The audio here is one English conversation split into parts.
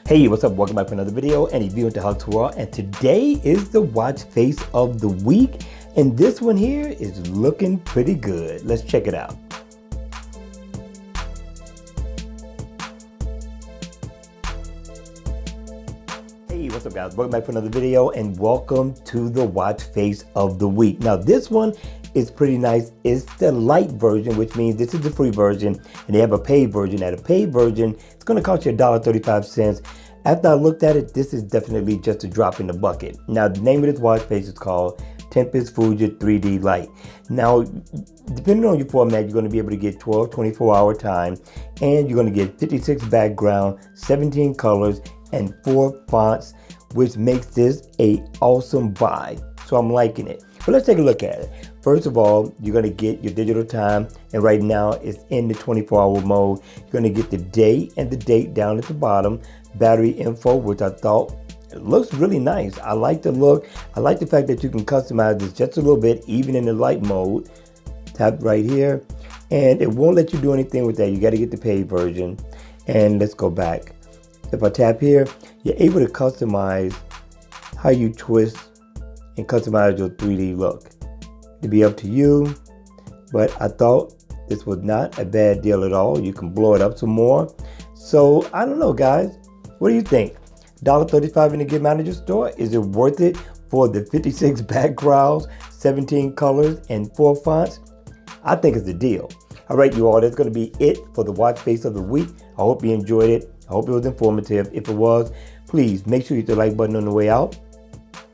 Hey, what's up? Welcome back to another video and a view into how tour. And today is the watch face of the week. And this one here is looking pretty good. Let's check it out. Hey, what's up guys? Welcome back to another video and welcome to the watch face of the week. Now this one is pretty nice. It's the light version, which means this is the free version and they have a paid version. At a paid version, it's going to cost you $1.35. After I looked at it, this is definitely just a drop in the bucket. Now the name of this watch face is called Tempus Fugit 3D Light. Now, depending on your format, you're going to be able to get 12 24-hour time, and you're going to get 56 background, 17 colors, and 4 fonts, which makes this a awesome buy. So I'm liking it. But let's take a look at it. First of all, you're going to get your digital time, and right now it's in the 24-hour mode. You're going to get the day and the date down at the bottom, battery info, which I thought it looks really nice. I like the look. I like the fact that you can customize this just a little bit, even in the light mode. Tap right here, and it won't let you do anything with that. You got to get the paid version. And let's go back. If I tap here, you're able to customize how you twist and customize your 3D look. It'd be up to you, but I thought this was not a bad deal at all. You can blow it up some more. So I don't know, guys. What do you think? $1.35 in the Gift Manager store? Is it worth it for the 56 backgrounds, 17 colors, and 4 fonts? I think it's a deal. All right, you all, that's going to be it for the watch face of the week. I hope you enjoyed it. I hope it was informative. If it was, please make sure you hit the like button on the way out.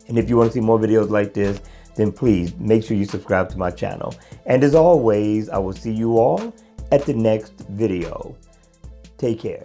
And if you want to see more videos like this, then please make sure you subscribe to my channel. And as always, I will see you all at the next video. Take care.